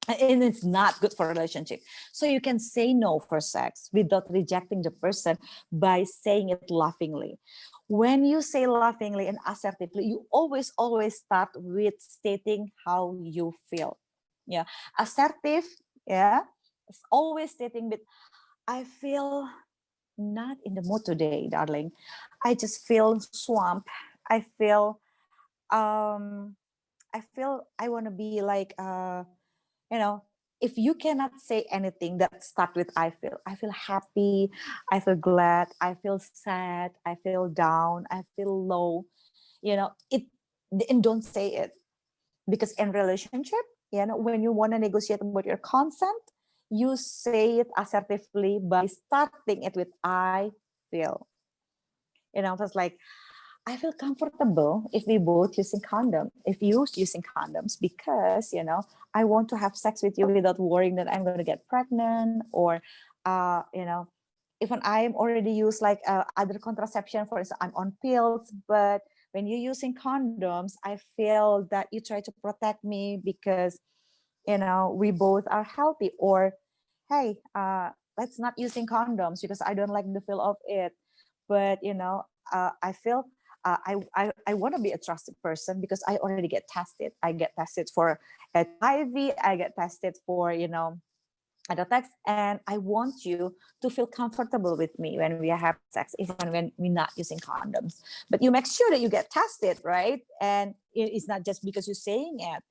B: And it's not good for a relationship. So you can say no for sex without rejecting the person by saying it laughingly. When you say laughingly and assertively, you always start with stating how you feel. Yeah. Assertive, yeah. It's always stating with, I feel not in the mood today, darling. I just feel swamped. I feel I want to be like you know if you cannot say anything that start with I feel happy, I feel glad, I feel sad, I feel down, I feel low, it, and don't say it. Because in relationship, when you want to negotiate about your consent, you say it assertively by starting it with I feel. It's like, I feel comfortable if we both using condom, if you using condoms, because I want to have sex with you without worrying that I'm going to get pregnant, or uh, you know, even I'm already use like other contraception. For instance, I'm on pills, but when you're using condoms, I feel that you try to protect me because we both are healthy. Or hey, let's not using condoms because I don't like the feel of it. But I feel I want to be a trusted person because I already get tested. I get tested for HIV. I get tested for other text, and I want you to feel comfortable with me when we are having sex, even when we're not using condoms. But you make sure that you get tested, right? And it's not just because you're saying it.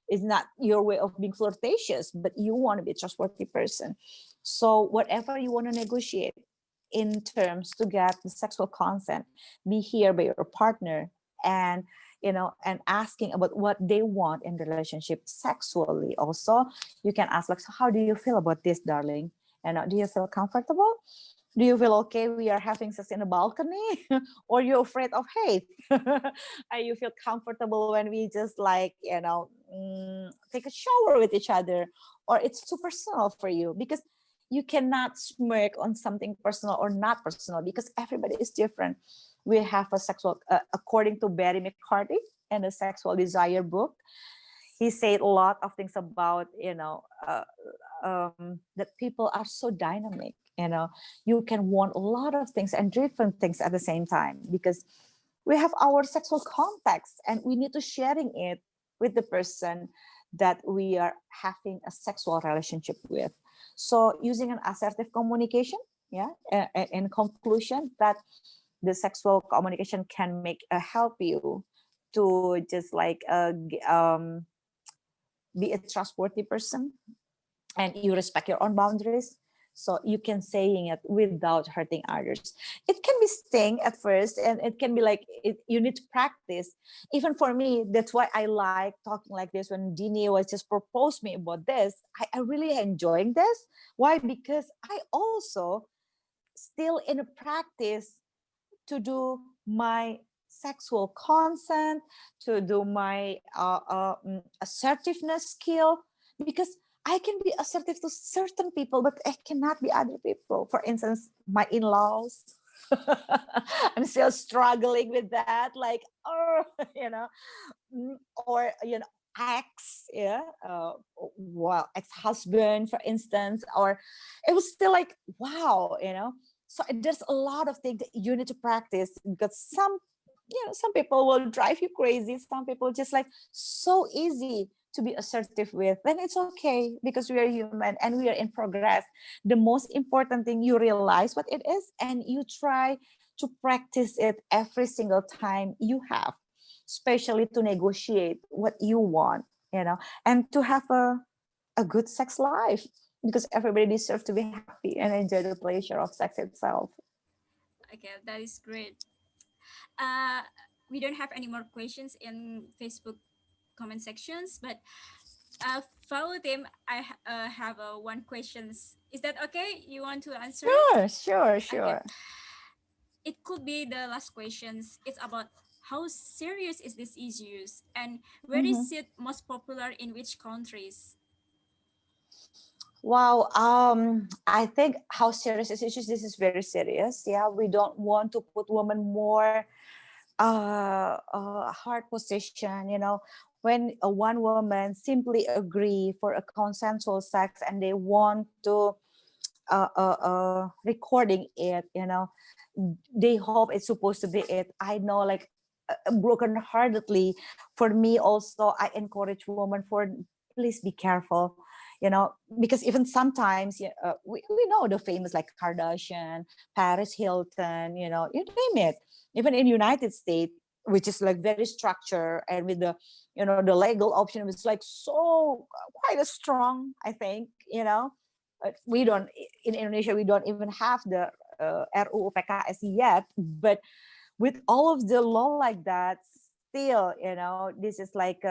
B: It's not your way of being flirtatious, but you want to be a trustworthy person. So whatever you want to negotiate in terms to get the sexual consent, be here by your partner, and and asking about what they want in the relationship sexually. Also, you can ask like, so how do you feel about this, darling? And do you feel comfortable? Do you feel okay we are having sex in a balcony? Or you're afraid of hate? Are you feel comfortable when we just like take a shower with each other? Or it's too personal for you? Because you cannot smirk on something personal or not personal, because everybody is different. We have a sexual, according to Barry McCarthy in the Sexual Desire book, he said a lot of things about that people are so dynamic. You can want a lot of things and different things at the same time, because we have our sexual context and we need to sharing it with the person that we are having a sexual relationship with. So using an assertive communication, in conclusion, that the sexual communication can make help you to just like be a trustworthy person, and you respect your own boundaries. So you can saying it without hurting others. It can be sting at first, and it can be like you need to practice. Even for me, that's why I like talking like this. When Dini was just proposed me about this, I really enjoying this. Why? Because I also still in a practice to do my sexual consent, to do my assertiveness skill, because I can be assertive to certain people, but I cannot be other people. For instance, my in-laws. I'm still struggling with that. Like, oh, or ex, well, ex-husband, for instance, or it was still like, wow. So there's a lot of things that you need to practice, because some some people will drive you crazy. Some people just like so easy to be assertive with. Then it's okay because we are human and we are in progress. The most important thing, you realize what it is and you try to practice it every single time you have, especially to negotiate what you want, and to have a good sex life, because everybody deserves to be happy and enjoy the pleasure of sex itself.
A: Okay, that is great. Uh, we don't have any more questions in Facebook comment sections, but follow them. Have one questions. Is that okay? You want to answer it?
B: Sure, sure,
A: Okay.
B: sure.
A: It could be the last questions. It's about how serious is this issues and where is
B: Mhm.
A: it most popular in which countries?
B: Wow. I think how serious is issues. This is very serious. Yeah, we don't want to put women more hard position. When one woman simply agree for a consensual sex and they want to recording it, they hope it's supposed to be it. I know, like, broken heartedly, for me also, I encourage women for, please be careful, because even sometimes, we know the famous like Kardashian, Paris Hilton, you name it, even in United States, which is like very structured, and with the, the legal option was like so quite a strong, I think, we don't, in Indonesia we don't even have the RUU PKS yet, but with all of the law like that, still, this is like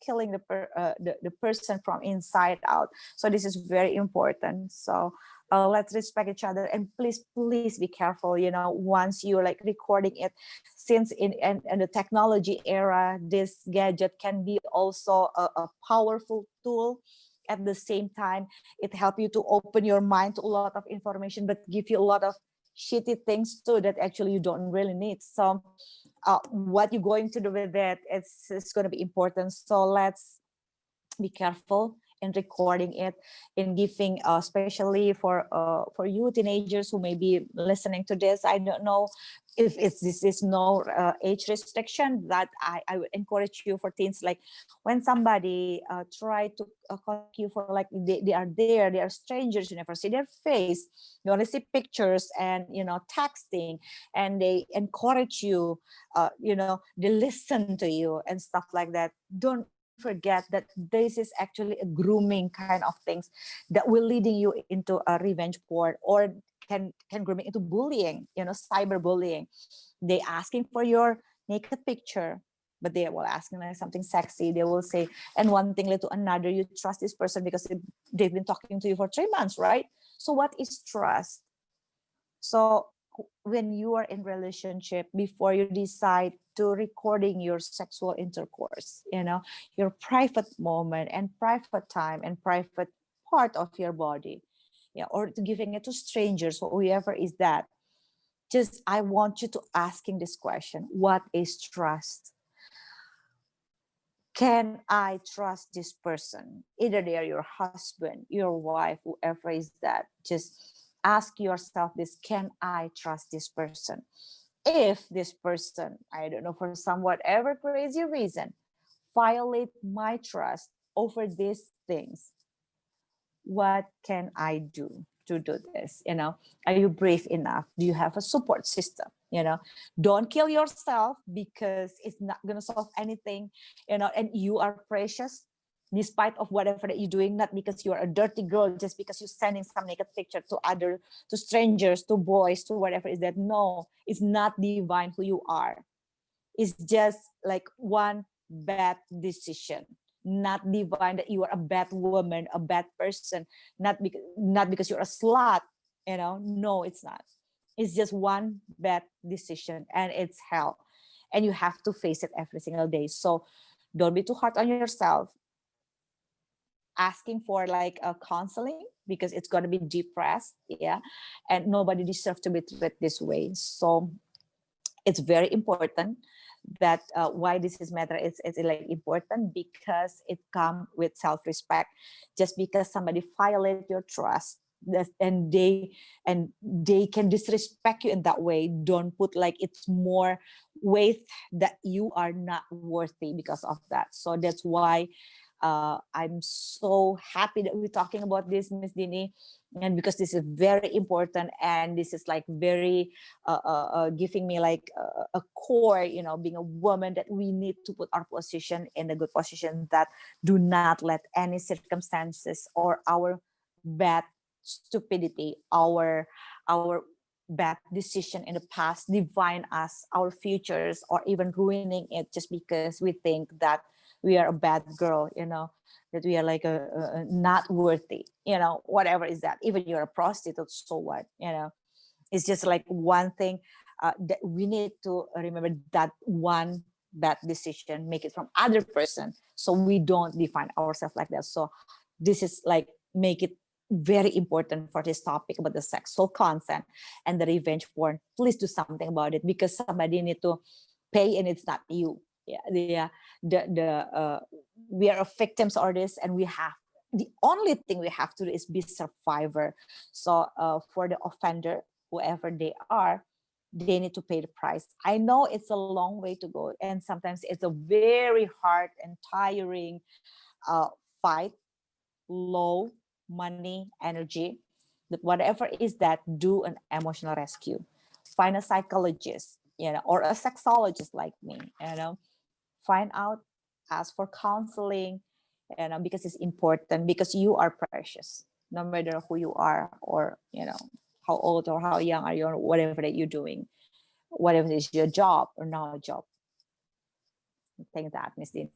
B: killing the person from inside out. So this is very important. So let's respect each other, and please be careful, once you're like recording it, since in the technology era, this gadget can be also a powerful tool. At the same time, it help you to open your mind to a lot of information, but give you a lot of shitty things too that actually you don't really need. So what you're going to do with it, it's going to be important. So let's be careful in recording it, in giving, especially for you teenagers who may be listening to this. I don't know if this is no age restriction, that I would encourage you for teens, like when somebody try to contact you for, like, they are there, they are strangers, you never see their face, you only see pictures and texting, and they encourage you, they listen to you and stuff like that. Don't forget that this is actually a grooming kind of things that will leading you into a revenge porn, or can groom into bullying, cyberbullying. They asking for your naked picture, but they will asking like something sexy. They will say, and one thing led to another. You trust this person because they've been talking to you for 3 months, right? So what is trust? So when you are in relationship, before you decide to recording your sexual intercourse, your private moment and private time and private part of your body, yeah, or to giving it to strangers or whoever is that, just I want you to asking this question: what is trust? Can I trust this person? Either they are your husband, your wife, whoever is that. Just ask yourself this: can I trust this person? If this person, I don't know, for some whatever crazy reason, violate my trust over these things, what can I do to do this? Are you brave enough? Do you have a support system? Don't kill yourself, because it's not going to solve anything, and you are precious despite of whatever that you're doing, not because you're a dirty girl, just because you're sending some naked picture to strangers, to boys, to whatever is that. No, it's not divine who you are. It's just like one bad decision, not divine that you are a bad woman, a bad person, not because you're a slut, no, it's not. It's just one bad decision, and it's hell, and you have to face it every single day. So don't be too hard on yourself. Asking for like a counseling, because it's going to be depressed, yeah, and nobody deserves to be treated this way. So it's very important that why this is matter. It's like important because it comes with self-respect. Just because somebody violate your trust, and they can disrespect you in that way. Don't put like it's more weight that you are not worthy because of that. So that's why I'm so happy that we're talking about this, Miss Dini, and because this is very important, and this is like very giving me like a core, being a woman, that we need to put our position in a good position, that do not let any circumstances or our bad stupidity, our bad decision in the past define us, our futures, or even ruining it just because we think that we are a bad girl, that we are like a not worthy, whatever is that. Even you're a prostitute, so what, it's just like one thing that we need to remember, that one bad decision make it from other person, so we don't define ourselves like that. So this is like make it very important for this topic about the sexual consent and the revenge porn. Please do something about it, because somebody need to pay, and it's not you. The we are victims of this, and we have, the only thing we have to do is be survivor. So for the offender, whoever they are, they need to pay the price. I know it's a long way to go, and sometimes it's a very hard and tiring fight, low money, energy. But whatever is that, do an emotional rescue. Find a psychologist, or a sexologist like me, find out, ask for counseling, because it's important, because you are precious, no matter who you are, or how old or how young are you, or whatever that you're doing, whatever is your job or not a job. I think that, Miss Dean.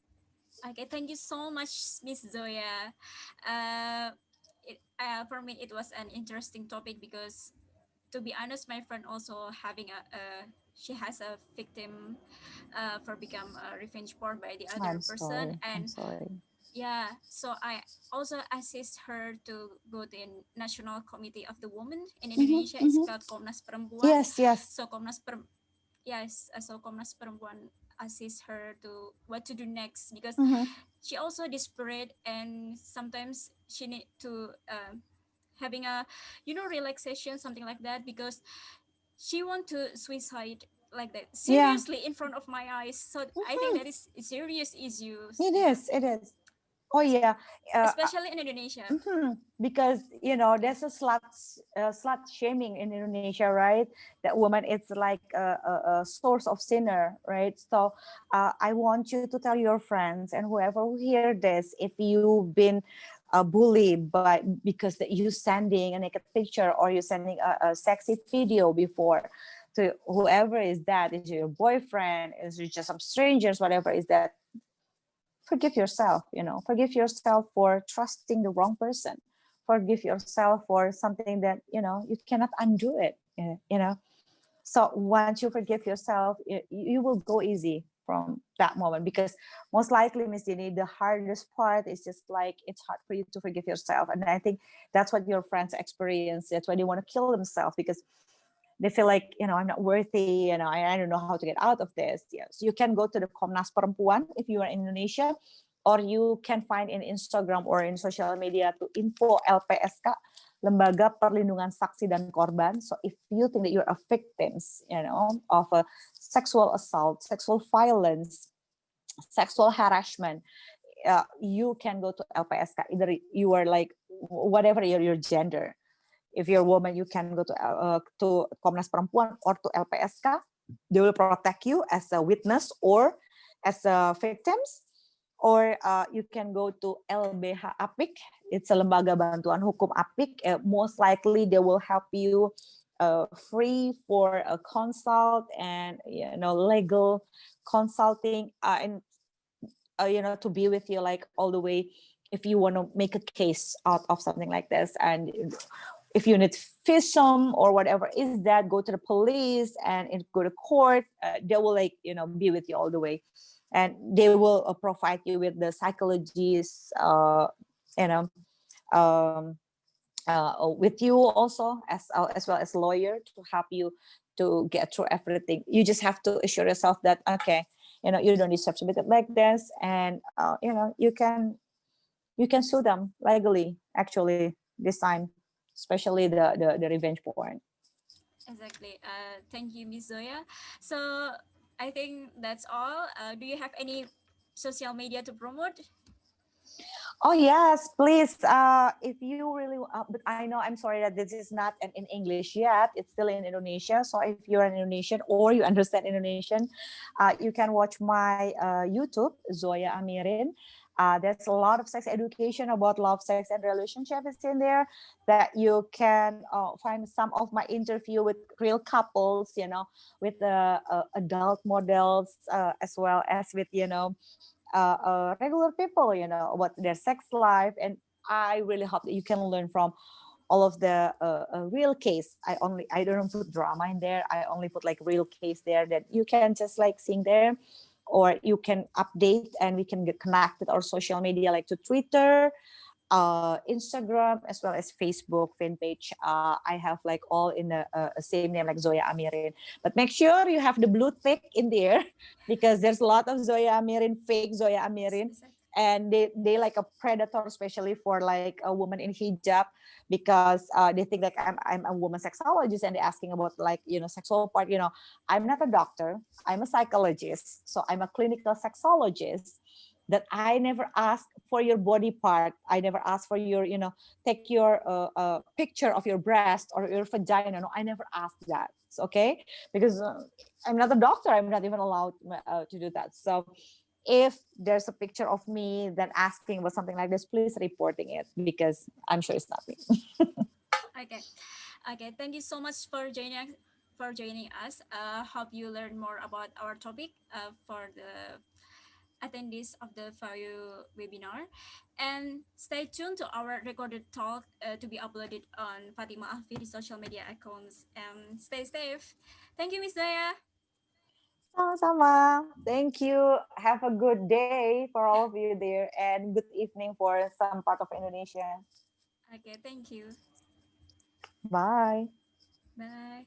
A: Okay, thank you so much, Miss Zoya. For me, it was an interesting topic because, to be honest, my friend also having she has a victim for become revenge porn by the other
B: I'm
A: person,
B: sorry. I'm
A: and
B: sorry.
A: yeah, so I also assist her to go to the National Committee of the Woman in Indonesia. It's
B: Mm-hmm.
A: called Komnas Perempuan.
B: Yes, yes.
A: So yes, so Komnas Perempuan assist her to what to do next, because
B: Mm-hmm.
A: she also desperate, and sometimes she need to having a relaxation, something like that, because she want to suicide like that
B: Yeah.
A: seriously in front of my eyes. So I think
B: Mm-hmm.
A: that is serious issues.
B: It
A: Yeah,
B: is. It is. Oh yeah. Uh,
A: especially in Indonesia.
B: because there's a slut shaming in Indonesia, right? That woman, it's like a source of sinner, right? So I want you to tell your friends and whoever who hear this, if you've been bullied by, because that you sending a naked picture, or you sending a sexy video before to whoever is that, is your boyfriend, is it just some strangers, whatever is that, forgive yourself. Forgive yourself for trusting the wrong person. Forgive yourself for something that you cannot undo it. So once you forgive yourself, you will go easy from that moment, because most likely, Miss Dini, the hardest part is just like, it's hard for you to forgive yourself. And I think that's what your friends experience. That's why they want to kill themselves, because they feel like, I'm not worthy, I don't know how to get out of this. Yes, you can go to the Komnas Perempuan if you are in Indonesia, or you can find in Instagram or in social media to info LPSK, Lembaga Perlindungan Saksi dan Korban. So if you think that you're a victim, of a sexual assault, sexual violence, sexual harassment, you can go to LPSK. Either you are like, whatever your gender. If you're a woman, you can go to Komnas Perempuan or to LPSK. They will protect you as a witness or as a victims. Or you can go to LBH Apik. It's a Lembaga Bantuan Hukum Apik. Most likely they will help you free for a consult and legal consulting, and to be with you like all the way if you want to make a case out of something like this. And if you need FISM or whatever is that, go to the police and go to court. They will be with you all the way, and they will provide you with the psychologists, you know, um, with you also, as well as lawyer, to help you to get through everything. You just have to assure yourself that, okay, you don't deserve to be like this, and you can sue them legally actually this time. especially the revenge porn.
A: Exactly. Thank you, Miss Zoya. So I think that's all. Do you have any social media to promote?
B: Oh yes, please. If you really, but I know I'm sorry that this is not in English yet. It's still in Indonesia. So if you're an Indonesian or you understand Indonesian, you can watch my YouTube, Zoya Amirin. There's a lot of sex education about love, sex, and relationship is in there that you can find some of my interview with real couples, with adult models, as well as with regular people, what their sex life. And I really hope that you can learn from all of the real case. I don't put drama in there. I only put like real case there that you can just like sing there, or you can update, and we can get connected our social media like to Twitter, Instagram, as well as Facebook fan page. I have like all in the same name like Zoya Amirin. But make sure you have the blue tick in there because there's a lot of Zoya Amirin, fake Zoya Amirin,
A: Exactly.
B: and they like a predator, especially for like a woman in hijab, because they think like I'm a woman sexologist, and they're asking about like sexual part. I'm not a doctor. I'm a psychologist, so I'm a clinical sexologist. That I never ask for your body part. I never ask for your, take your picture of your breast or your vagina. No, I never ask that. So, okay, because I'm not a doctor. I'm not even allowed to do that. So if there's a picture of me then asking about something like this, please reporting it because I'm sure it's not me.
A: Okay. Okay. Thank you so much for joining us. Hope you learn more about our topic for the attendees of the FIU webinar, and stay tuned to our recorded talk to be uploaded on Fatima Al-Fihri social media accounts. And stay safe. Thank you, Miss Daya.
B: Sama-sama. Thank you. Have a good day for all of you there, and good evening for some part of Indonesia.
A: Okay. Thank you.
B: Bye.
A: Bye.